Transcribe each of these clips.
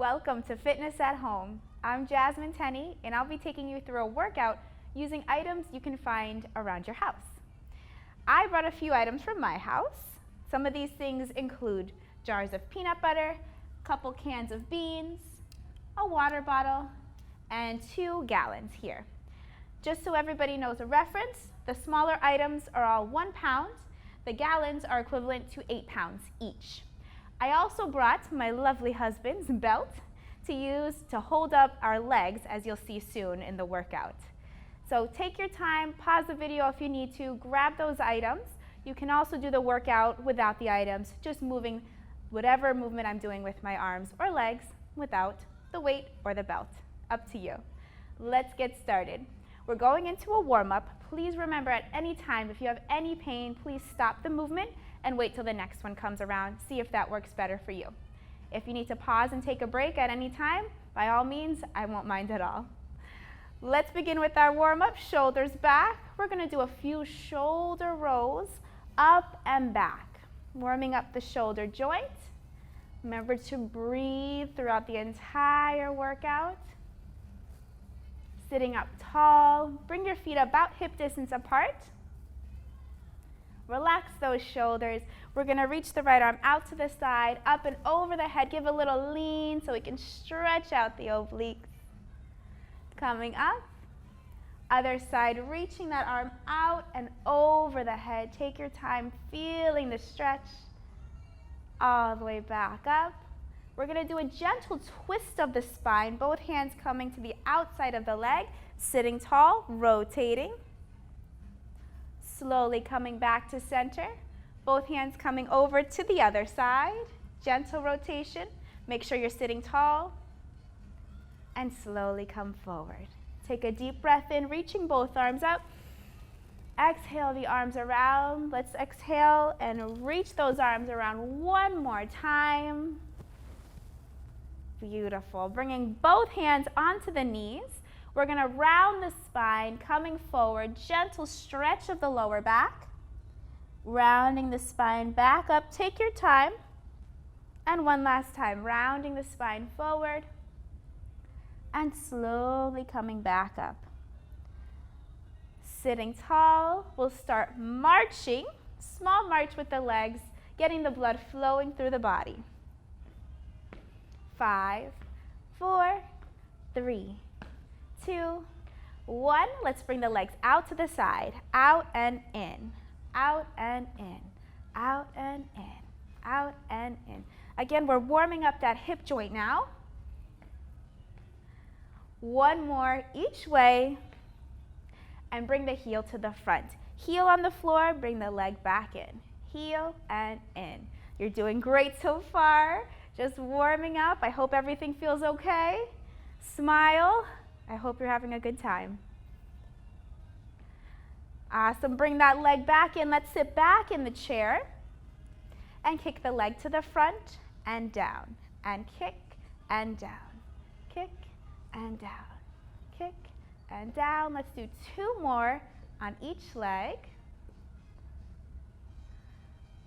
Welcome to Fitness at Home. I'm Jasmine and I'll be taking you through a workout using items you can find around your house. I brought a few items from my house. Some of these things include jars of peanut butter, a couple cans of beans, a water bottle, and 2 gallons here. Just so everybody knows a reference, the smaller items are all 1 pound. The gallons are equivalent to 8 pounds each. I also brought my lovely husband's belt to use to hold up our legs, as you'll see soon in the workout. So take your time, pause the video if you need to, grab those items. You can also do the workout without the items, just moving whatever movement I'm doing with my arms or legs without the weight or the belt. Up to you. Let's get started. We're going into a warm-up. Please remember at any time, if you have any pain, please stop the movement and wait till the next one comes around. See if that works better for you. If you need to pause and take a break at any time, by all means, I won't mind at all. Let's begin with our warm-up, shoulders back. We're gonna do a few shoulder rolls up and back, warming up the shoulder joint. Remember to breathe throughout the entire workout. Sitting up tall, bring your feet about hip distance apart. Relax those shoulders. We're gonna reach the right arm out to the side, up and over the head. Give a little lean so we can stretch out the obliques. Coming up, other side, reaching that arm out and over the head. Take your time feeling the stretch all the way back up. We're gonna do a gentle twist of the spine, both hands coming to the outside of the leg, sitting tall, rotating. Slowly coming back to center, both hands coming over to the other side. Gentle rotation. Make sure you're sitting tall. And slowly come forward. Take a deep breath in, reaching both arms up. Exhale the arms around. Let's exhale and reach those arms around one more time. Beautiful. Bringing both hands onto the knees. We're going to round the spine, coming forward, gentle stretch of the lower back, rounding the spine back up. Take your time. And one last time, rounding the spine forward and slowly coming back up. Sitting tall, we'll start marching, small march with the legs, getting the blood flowing through the body. 5, 4, 3, 2, 1. Let's bring the legs out to the side. Out and in. Out and in. Out and in. Out and in. Again, we're warming up that hip joint now. One more each way. And bring the heel to the front. Heel on the floor, bring the leg back in. Heel and in. You're doing great so far. Just warming up. I hope everything feels okay. Smile. I hope you're having a good time. Awesome. Bring that leg back in. Let's sit back in the chair and kick the leg to the front and down. And kick and down. Kick and down. Kick and down. Let's do 2 more on each leg.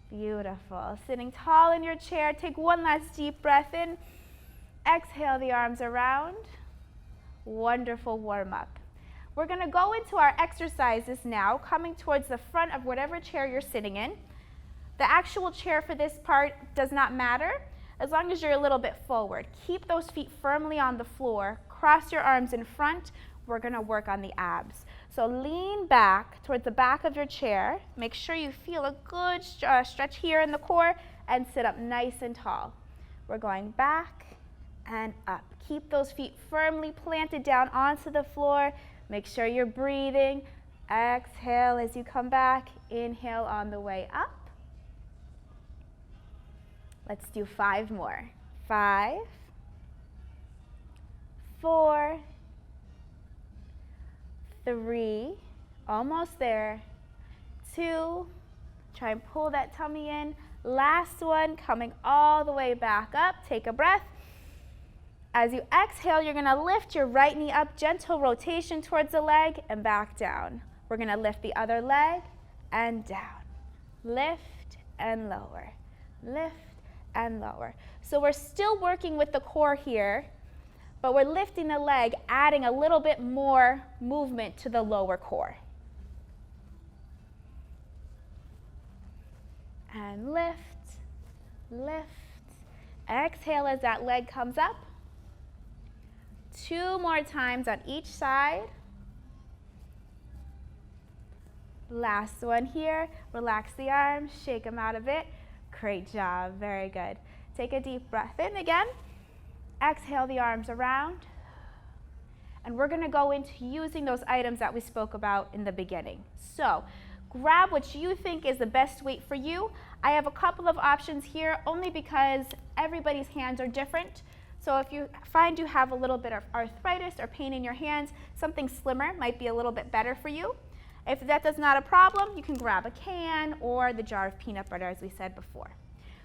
Beautiful. Sitting tall in your chair. Take one last deep breath in. Exhale the arms around. Wonderful warm-up. We're going to go into our exercises now, coming towards the front of whatever chair you're sitting in. The actual chair for this part does not matter, as long as you're a little bit forward. Keep those feet firmly on the floor. Cross your arms in front. We're going to work on the abs. So lean back towards the back of your chair. Make sure you feel a good stretch here in the core and sit up nice and tall. We're going back and up. Keep those feet firmly planted down onto the floor. Make sure you're breathing. Exhale as you come back. Inhale on the way up. Let's do 5 more. 5, 4, 3, almost there. 2, try and pull that tummy in. Last one, coming all the way back up. Take a breath. As you exhale, you're going to lift your right knee up, gentle rotation towards the leg and back down. We're going to lift the other leg and down. Lift and lower. Lift and lower. So we're still working with the core here, but we're lifting the leg, adding a little bit more movement to the lower core. And lift, lift. Exhale as that leg comes up. 2 more times on each side. Last one here. Relax the arms, shake them out a bit. Great job, very good. Take a deep breath in again. Exhale the arms around. And we're gonna go into using those items that we spoke about in the beginning. So, grab what you think is the best weight for you. I have a couple of options here only because everybody's hands are different. So if you find you have a little bit of arthritis or pain in your hands, something slimmer might be a little bit better for you. If that is not a problem, you can grab a can or the jar of peanut butter, as we said before.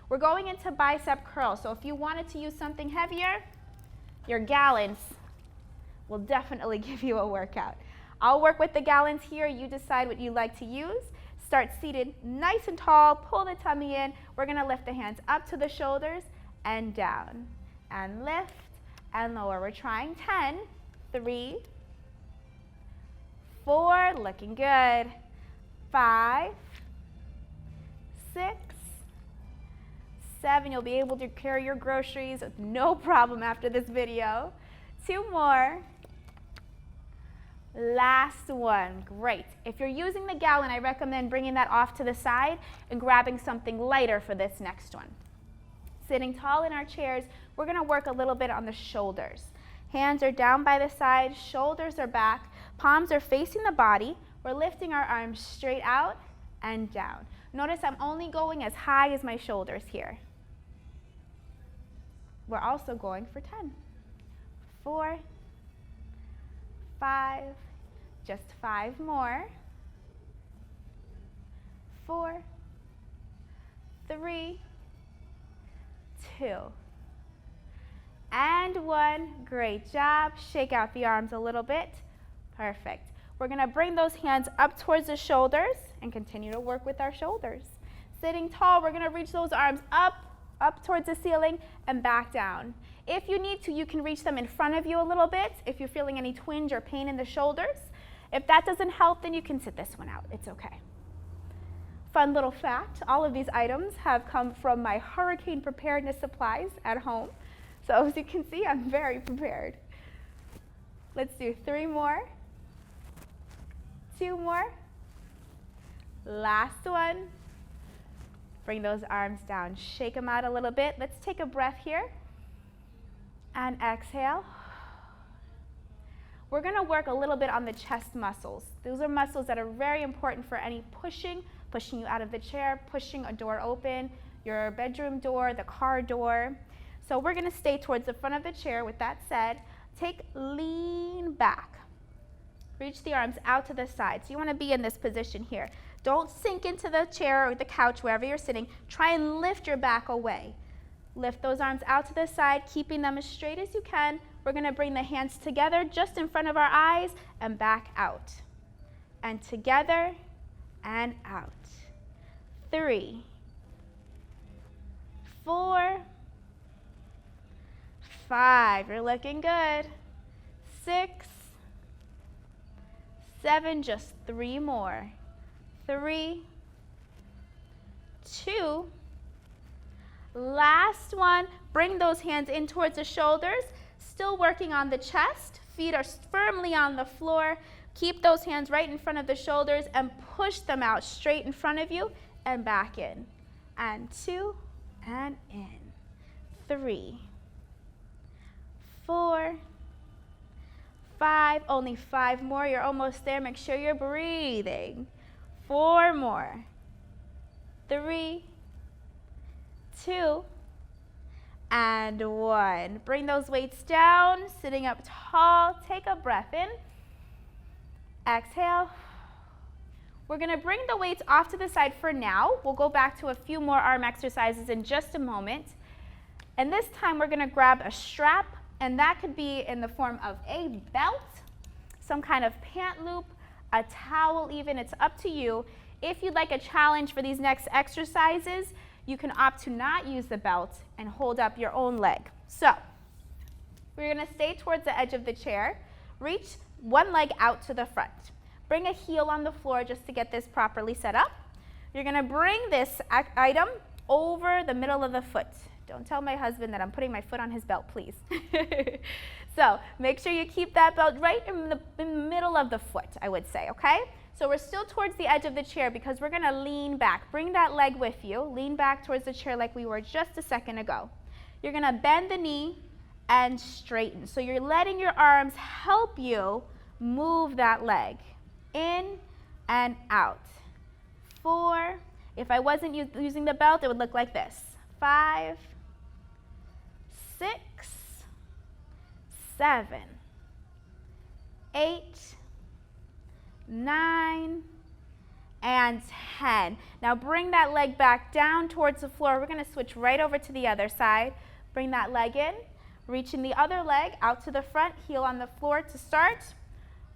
We're going into bicep curl, so if you wanted to use something heavier, your gallons will definitely give you a workout. I'll work with the gallons here. You decide what you like to use. Start seated nice and tall. Pull the tummy in. We're going to lift the hands up to the shoulders and down. And lift and lower. We're trying 10, 3, 4, looking good. 5, 6, 7. You'll be able to carry your groceries with no problem after this video. 2 more. Last one. Great. If you're using the gallon, I recommend bringing that off to the side and grabbing something lighter for this next one. Sitting tall in our chairs, we're going to work a little bit on the shoulders. Hands are down by the side, shoulders are back, palms are facing the body. We're lifting our arms straight out and down. Notice I'm only going as high as my shoulders here. We're also going for 10. 4, 5, just 5 more. 4, 3, 2, and 1. Great job. Shake out the arms a little bit. Perfect. We're going to bring those hands up towards the shoulders and continue to work with our shoulders. Sitting tall, we're going to reach those arms up towards the ceiling and back down. If you need to, you can reach them in front of you a little bit if you're feeling any twinge or pain in the shoulders. If that doesn't help, then you can sit this one out. It's okay. Fun little fact, all of these items have come from my hurricane preparedness supplies at home. So as you can see, I'm very prepared. Let's do 3 more. 2 more. Last one. Bring those arms down. Shake them out a little bit. Let's take a breath here. And exhale. We're going to work a little bit on the chest muscles. Those are muscles that are very important for any pushing you out of the chair, pushing a door open, your bedroom door, the car door. So we're going to stay towards the front of the chair. With that said, lean back. Reach the arms out to the side. So you want to be in this position here. Don't sink into the chair or the couch, wherever you're sitting. Try and lift your back away. Lift those arms out to the side, keeping them as straight as you can. We're going to bring the hands together just in front of our eyes and back out. And together and out. 3, 4, 5. You're looking good. 6, 7. Just 3 more. 3, 2. Last one. Bring those hands in towards the shoulders. Still working on the chest. Feet are firmly on the floor. Keep those hands right in front of the shoulders and push them out straight in front of you and back in. And 2 and in. 3, 4, 5. Only 5 more. You're almost there. Make sure you're breathing. 4 more. 3, 2, and 1. Bring those weights down, sitting up tall. Take a breath in. Exhale. We're going to bring the weights off to the side for now. We'll go back to a few more arm exercises in just a moment. And this time we're going to grab a strap, and that could be in the form of a belt, some kind of pant loop, a towel even. It's up to you. If you'd like a challenge for these next exercises, You can opt to not use the belt and hold up your own leg. So we're going to stay towards the edge of the chair. Reach one leg out to the front. Bring a heel on the floor just to get this properly set up. You're going to bring this item over the middle of the foot. Don't tell my husband that I'm putting my foot on his belt, please. So make sure you keep that belt right in the middle of the foot, I would say, okay? So we're still towards the edge of the chair because we're going to lean back. Bring that leg with you. Lean back towards the chair like we were just a second ago. You're going to bend the knee and straighten. So you're letting your arms help you move that leg in and out. 4. If I wasn't using the belt, it would look like this. 5, 6, 7, 8, 9, and 10. Now bring that leg back down towards the floor. We're going to switch right over to the other side. Bring that leg in, reaching the other leg out to the front, heel on the floor to start.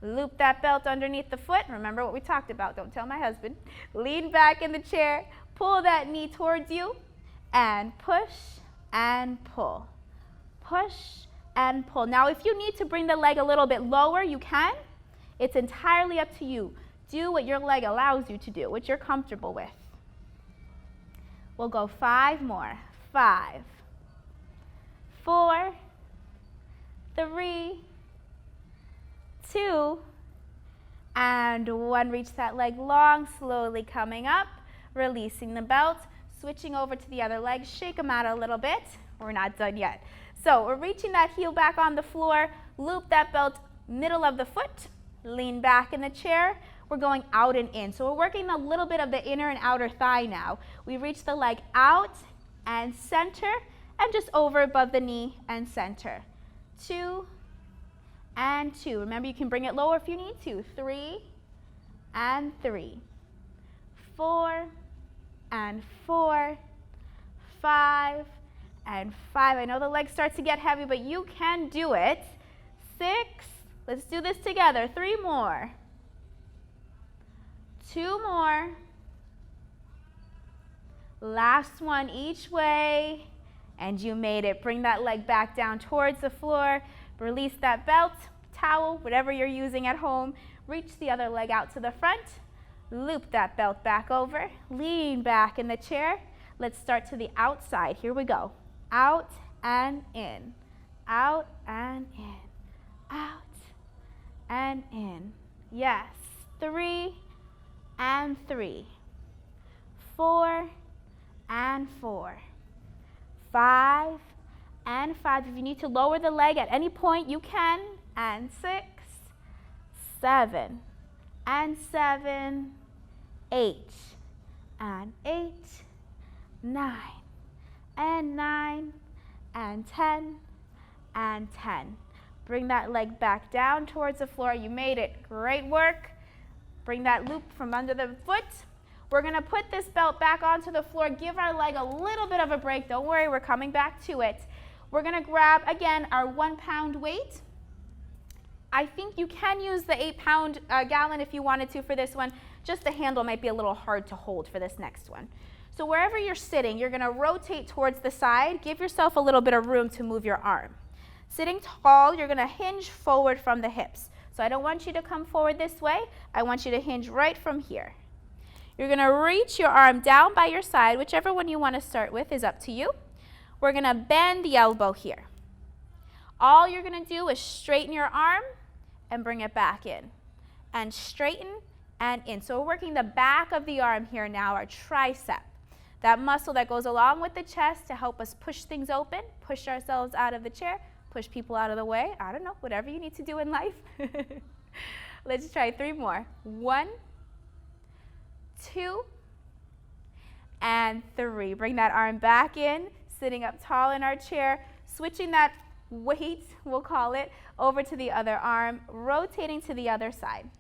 Loop that belt underneath the foot. Remember what we talked about. Don't tell my husband. Lean back in the chair. Pull that knee towards you and push and pull. Push and pull. Now if you need to bring the leg a little bit lower, you can. It's entirely up to you. Do what your leg allows you to do, what you're comfortable with. We'll go 5 more. 5, 4, 3, 2, and 1. Reach that leg long, slowly coming up, releasing the belt, switching over to the other leg. Shake them out a little bit. We're not done yet. So we're reaching that heel back on the floor, loop that belt middle of the foot, lean back in the chair. We're going out and in. So we're working a little bit of the inner and outer thigh now. We reach the leg out and center, and just over above the knee and center. 2 and 2. Remember, you can bring it lower if you need to. 3 and 3. 4 and 4. 5 and 5. I know the legs start to get heavy, but you can do it. 6. Let's do this together. 3 more. 2 more. Last one each way. And you made it. Bring that leg back down towards the floor. Release that belt, towel, whatever you're using at home. Reach the other leg out to the front. Loop that belt back over. Lean back in the chair. Let's start to the outside. Here we go. Out and in. Out and in. Out and in. Yes. 3 and 3. 4 and 4. 5 and 5. If you need to lower the leg at any point, you can. And 6, 7, and 7, 8, and 8, 9, and 9, and 10, and 10. Bring that leg back down towards the floor. You made it. Great work. Bring that loop from under the foot. We're going to put this belt back onto the floor. Give our leg a little bit of a break. Don't worry, we're coming back to it. We're going to grab, again, our 1-pound weight. I think you can use the 8-pound gallon if you wanted to for this one. Just the handle might be a little hard to hold for this next one. So wherever you're sitting, you're going to rotate towards the side. Give yourself a little bit of room to move your arm. Sitting tall, you're going to hinge forward from the hips. So I don't want you to come forward this way. I want you to hinge right from here. You're going to reach your arm down by your side. Whichever one you want to start with is up to you. We're going to bend the elbow here. All you're going to do is straighten your arm and bring it back in. And straighten and in. So we're working the back of the arm here now, our tricep. That muscle that goes along with the chest to help us push things open, push ourselves out of the chair, push people out of the way. I don't know, whatever you need to do in life. Let's try 3 more. 1, 2, and 3. Bring that arm back in, sitting up tall in our chair, switching that weight, we'll call it, over to the other arm, rotating to the other side.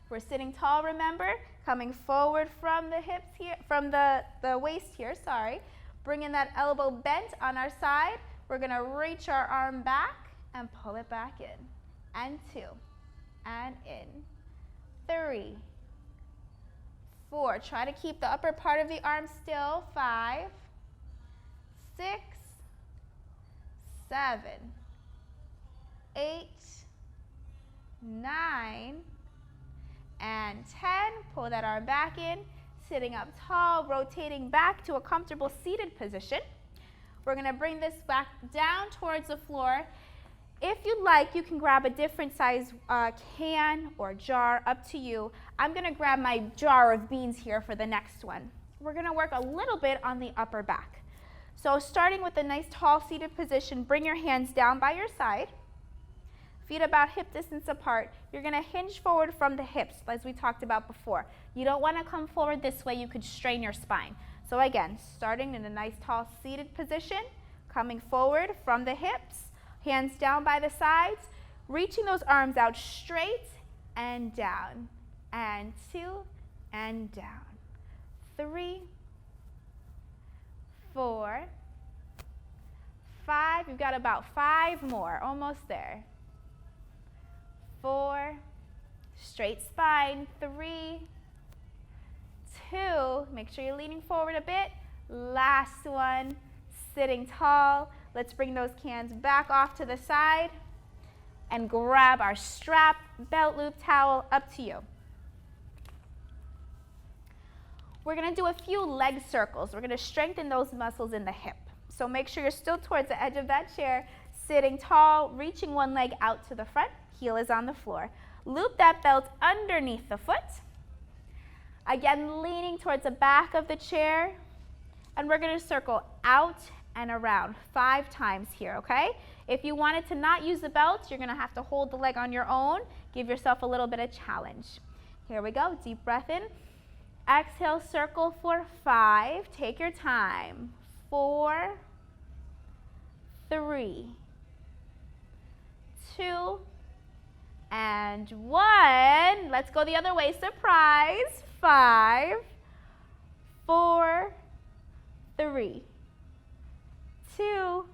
We're sitting tall, remember, coming forward from the hips here, from the waist here, sorry. Bringing that elbow bent on our side. We're going to reach our arm back and pull it back in. And 2, and in. 3, 4. Try to keep the upper part of the arm still. 5, 6, 7, 8, 9, and 10. Pull that arm back in, sitting up tall, rotating back to a comfortable seated position. We're going to bring this back down towards the floor. If you'd like, you can grab a different size can or jar, up to you. I'm going to grab my jar of beans here for the next one. We're going to work a little bit on the upper back. So starting with a nice tall seated position, bring your hands down by your side. Feet about hip distance apart. You're going to hinge forward from the hips, as we talked about before. You don't want to come forward this way. You could strain your spine. So again, starting in a nice tall seated position, coming forward from the hips. Hands down by the sides, reaching those arms out straight and down. And 2 and down. 3, 4, 5. You've got about 5 more, almost there. 4, straight spine. 3, 2. Make sure you're leaning forward a bit. Last one, sitting tall. Let's bring those cans back off to the side and grab our strap, belt loop, towel, up to you. We're going to do a few leg circles. We're going to strengthen those muscles in the hip. So make sure you're still towards the edge of that chair, sitting tall, reaching one leg out to the front, heel is on the floor. Loop that belt underneath the foot. Again, leaning towards the back of the chair, and we're going to circle out and around 5 times here, okay? If you wanted to not use the belt, you're going to have to hold the leg on your own. Give yourself a little bit of challenge. Here we go. Deep breath in. Exhale, circle for 5. Take your time. 4, 3, 2, and 1. Let's go the other way. Surprise. 5, 4, 3, 2,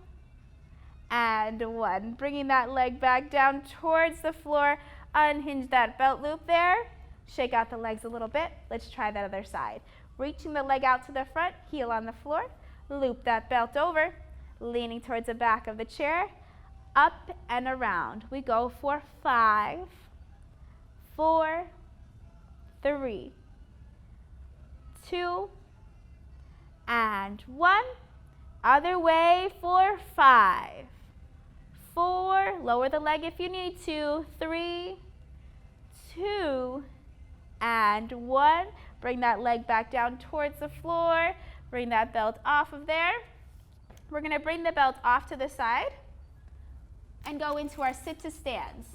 and 1. Bringing that leg back down towards the floor. Unhinge that belt loop there. Shake out the legs a little bit. Let's try that other side. Reaching the leg out to the front, heel on the floor. Loop that belt over, leaning towards the back of the chair. Up and around. We go for 5, 4, 3, 2, and 1. Other way for 5, 4, lower the leg if you need to, 3, 2, and 1. Bring that leg back down towards the floor. Bring that belt off of there. We're going to bring the belt off to the side and go into our sit to stands.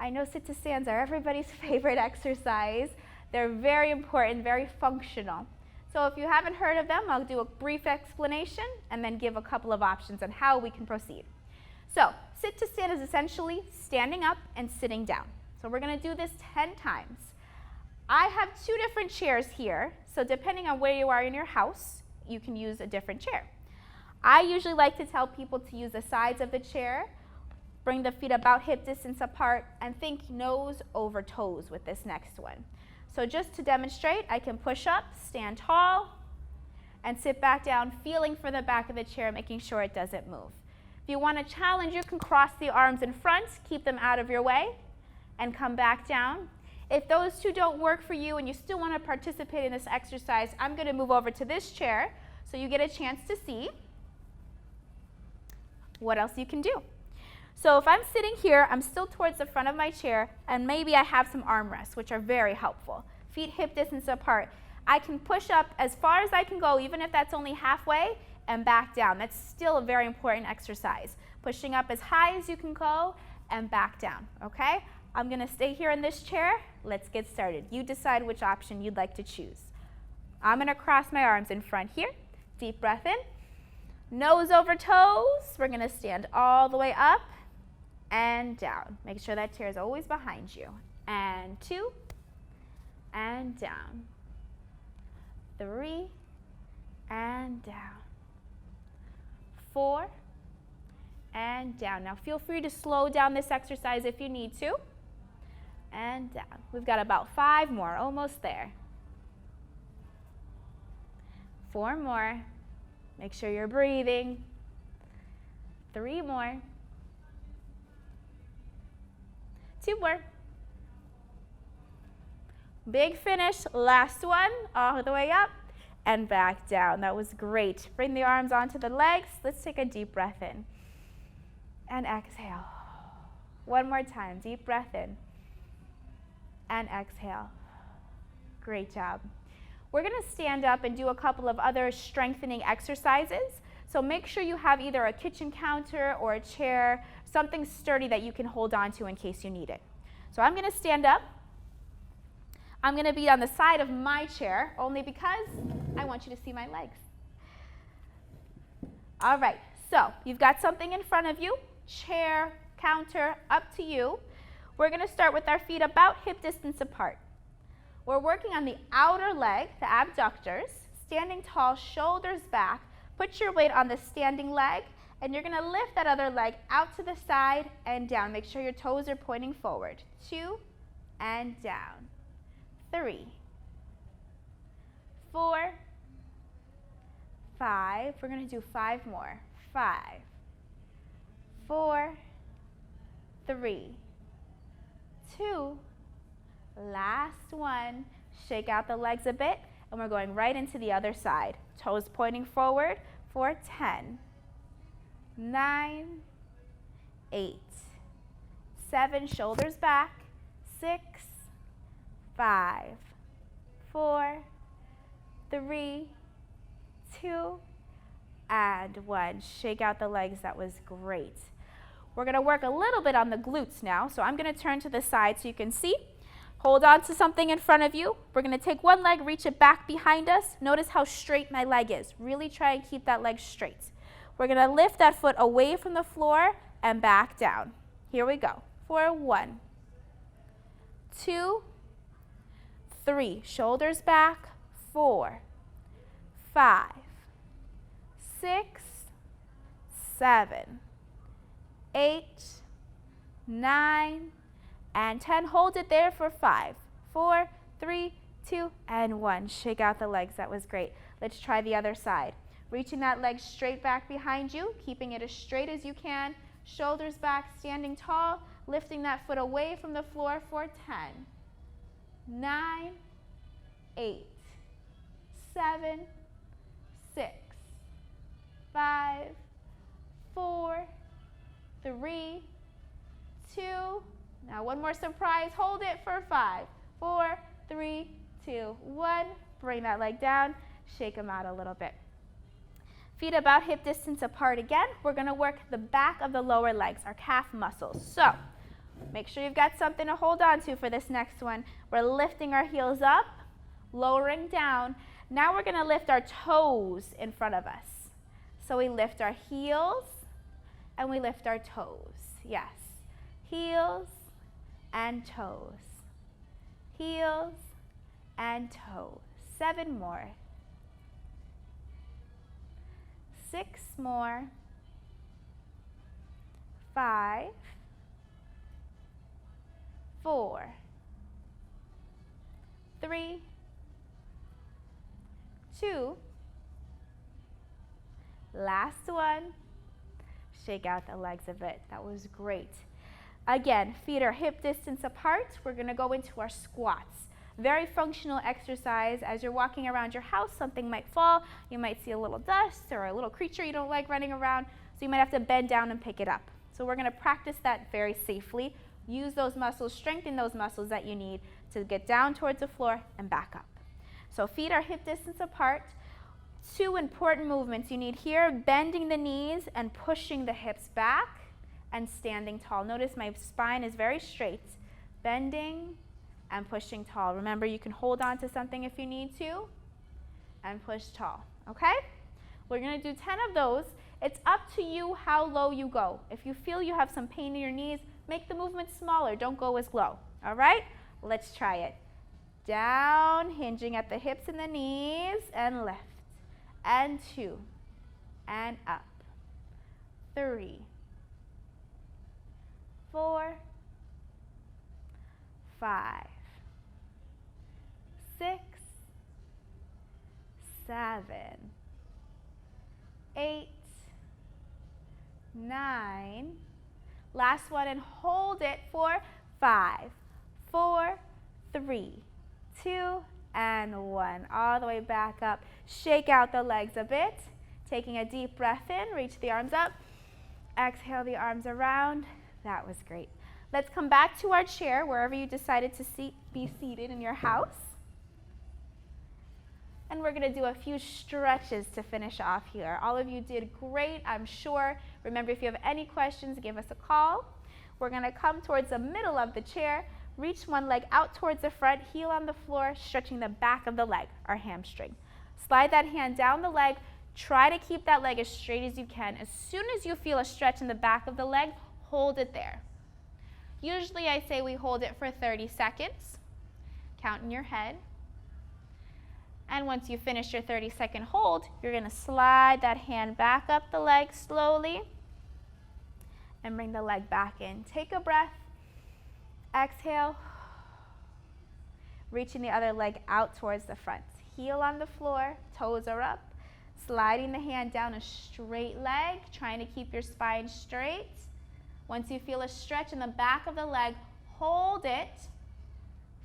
I know sit to stands are everybody's favorite exercise. They're very important, very functional. So if you haven't heard of them, I'll do a brief explanation and then give a couple of options on how we can proceed. So sit to stand is essentially standing up and sitting down. So we're going to do this 10 times. I have 2 different chairs here, so depending on where you are in your house, you can use a different chair. I usually like to tell people to use the sides of the chair, bring the feet about hip distance apart, and think nose over toes with this next one. So just to demonstrate, I can push up, stand tall, and sit back down, feeling for the back of the chair, making sure it doesn't move. If you want to challenge, you can cross the arms in front, keep them out of your way, and come back down. If those 2 don't work for you and you still want to participate in this exercise, I'm going to move over to this chair so you get a chance to see what else you can do. So if I'm sitting here, I'm still towards the front of my chair, and maybe I have some armrests, which are very helpful. Feet hip distance apart. I can push up as far as I can go, even if that's only halfway, and back down. That's still a very important exercise. Pushing up as high as you can go and back down, okay? I'm going to stay here in this chair. Let's get started. You decide which option you'd like to choose. I'm going to cross my arms in front here. Deep breath in. Nose over toes. We're going to stand all the way up and down. Make sure that chair is always behind you. And 2, and down. 3, and down. 4, and down. Now feel free to slow down this exercise if you need to. And down. We've got about 5 more, almost there. 4 more. Make sure you're breathing. 3 more. 2 more. Big finish. Last one. All the way up and back down. That was great. Bring the arms onto the legs. Let's take a deep breath in. And exhale. One more time. Deep breath in. And exhale. Great job. We're going to stand up and do a couple of other strengthening exercises. So make sure you have either a kitchen counter or a chair, something sturdy that you can hold on to in case you need it. So I'm going to stand up. I'm going to be on the side of my chair only because I want you to see my legs. All right, so you've got something in front of you, chair, counter, up to you. We're going to start with our feet about hip distance apart. We're working on the outer leg, the abductors, standing tall, shoulders back. Put your weight on the standing leg, and you're going to lift that other leg out to the side and down. Make sure your toes are pointing forward. 2 and down. 3, 4, 5. We're going to do 5 more. 5, 4, 3, 2. Last one. Shake out the legs a bit, and we're going right into the other side. Toes pointing forward for 10, 9, 8, 7. Shoulders back. 6, 5, 4, 3, 2, and 1. Shake out the legs. That was great. We're going to work a little bit on the glutes now. So I'm going to turn to the side so you can see. Hold on to something in front of you. We're going to take one leg, reach it back behind us. Notice how straight my leg is. Really try and keep that leg straight. We're going to lift that foot away from the floor and back down. Here we go. For 1, 2, 3. Shoulders back. 4, 5, 6, 7, 8, 9, and 10. Hold it there for 5, 4, 3, 2, and 1. Shake out the legs. That was great. Let's try the other side. Reaching that leg straight back behind you, keeping it as straight as you can. Shoulders back, standing tall, lifting that foot away from the floor for 10, 9, 8, 7, 6, 5, 4, 3, 2. Now one more surprise. Hold it for 5, 4, 3, 2, 1. Bring that leg down. Shake them out a little bit. Feet about hip distance apart again. We're going to work the back of the lower legs, our calf muscles. So make sure you've got something to hold on to for this next one. We're lifting our heels up, lowering down. Now we're going to lift our toes in front of us. So we lift our heels and we lift our toes. Yes. Heels and toes. Heels and toes. 7 more. 6 more. 5, 4, 3, 2. Last one. Shake out the legs a bit. That was great. Again, feet are hip distance apart. We're going to go into our squats. Very functional exercise. As you're walking around your house, something might fall. You might see a little dust or a little creature you don't like running around, so you might have to bend down and pick it up. So we're going to practice that very safely. Use those muscles, strengthen those muscles that you need to get down towards the floor and back up. So feet are hip distance apart. 2 important movements you need here: bending the knees and pushing the hips back and standing tall. Notice my spine is very straight. Bending and pushing tall. Remember, you can hold on to something if you need to and push tall, okay? We're going to do 10 of those. It's up to you how low you go. If you feel you have some pain in your knees, make the movement smaller. Don't go as low, all right? Let's try it. Down, hinging at the hips and the knees, and lift. And 2, and up. 3, 4, 5, 6, 7, 8, 9. Last one, and hold it for 5, 4, 3, 2, and 1. All the way back up. Shake out the legs a bit. Taking a deep breath in, reach the arms up. Exhale the arms around. That was great. Let's come back to our chair, wherever you decided to be seated in your house. And we're going to do a few stretches to finish off here. All of you did great, I'm sure. Remember, if you have any questions, give us a call. We're going to come towards the middle of the chair. Reach one leg out towards the front, heel on the floor, stretching the back of the leg, our hamstring. Slide that hand down the leg. Try to keep that leg as straight as you can. As soon as you feel a stretch in the back of the leg, hold it there. Usually I say we hold it for 30 seconds. Count in your head. And once you finish your 30-second hold, you're going to slide that hand back up the leg slowly and bring the leg back in. Take a breath. Exhale. Reaching the other leg out towards the front. Heel on the floor, toes are up. Sliding the hand down a straight leg, trying to keep your spine straight. Once you feel a stretch in the back of the leg, hold it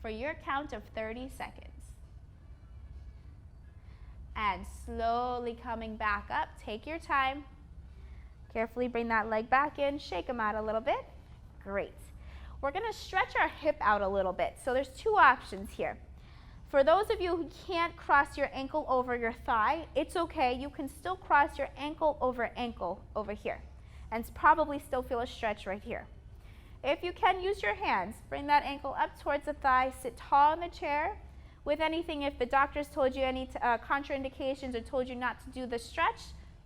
for your count of 30 seconds. And slowly coming back up, take your time. Carefully bring that leg back in, shake them out a little bit. Great. We're going to stretch our hip out a little bit. So there's two options here. For those of you who can't cross your ankle over your thigh, it's okay. You can still cross your ankle over here and probably still feel a stretch right here. If you can, use your hands. Bring that ankle up towards the thigh. Sit tall in the chair. With anything, if the doctors told you any contraindications or told you not to do the stretch,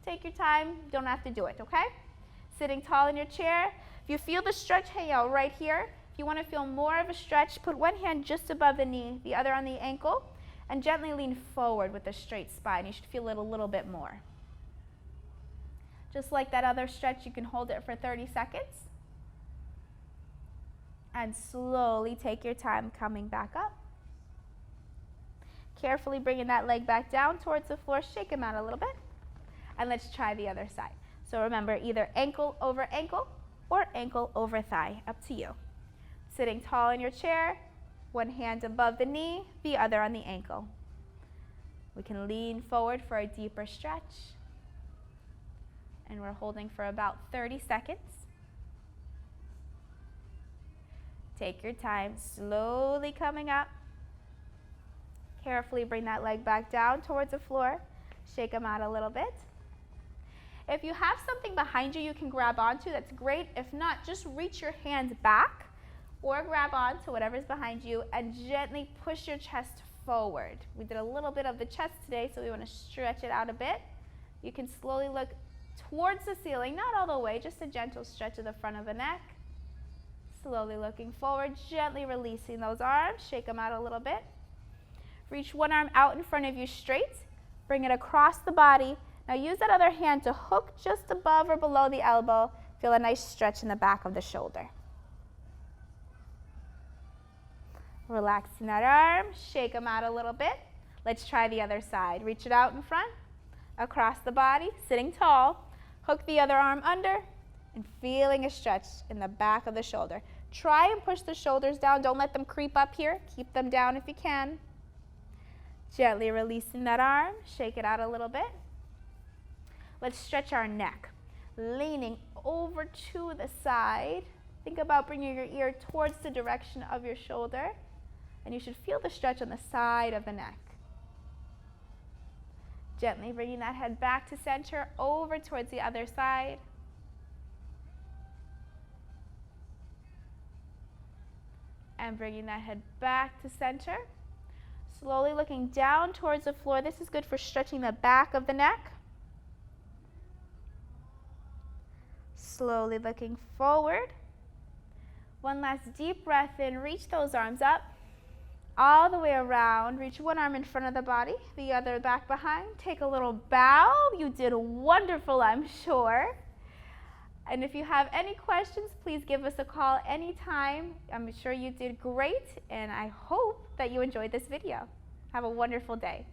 take your time. You don't have to do it, okay? Sitting tall in your chair. If you feel the stretch hang out right here, if you want to feel more of a stretch, put one hand just above the knee, the other on the ankle, and gently lean forward with a straight spine. You should feel it a little bit more. Just like that other stretch, you can hold it for 30 seconds. And slowly take your time coming back up. Carefully bringing that leg back down towards the floor. Shake them out a little bit. And let's try the other side. So remember, either ankle over ankle or ankle over thigh. Up to you. Sitting tall in your chair, one hand above the knee, the other on the ankle. We can lean forward for a deeper stretch. And we're holding for about 30 seconds. Take your time, slowly coming up. Carefully bring that leg back down towards the floor. Shake them out a little bit. If you have something behind you you can grab onto, that's great. If not, just reach your hands back or grab onto whatever's behind you and gently push your chest forward. We did a little bit of the chest today, so we want to stretch it out a bit. You can slowly look towards the ceiling, not all the way, just a gentle stretch of the front of the neck. Slowly looking forward, gently releasing those arms. Shake them out a little bit. Reach one arm out in front of you straight. Bring it across the body. Now use that other hand to hook just above or below the elbow. Feel a nice stretch in the back of the shoulder. Relaxing that arm, shake them out a little bit. Let's try the other side. Reach it out in front, across the body, sitting tall. Hook the other arm under and feeling a stretch in the back of the shoulder. Try and push the shoulders down. Don't let them creep up here. Keep them down if you can. Gently releasing that arm, shake it out a little bit. Let's stretch our neck. Leaning over to the side. Think about bringing your ear towards the direction of your shoulder. And you should feel the stretch on the side of the neck. Gently bringing that head back to center, over towards the other side. And bringing that head back to center. Slowly looking down towards the floor. This is good for stretching the back of the neck. Slowly looking forward. One last deep breath in. Reach those arms up. All the way around. Reach one arm in front of the body, the other back behind. Take a little bow. You did wonderful, I'm sure. And if you have any questions, please give us a call anytime. I'm sure you did great, and I hope that you enjoyed this video. Have a wonderful day.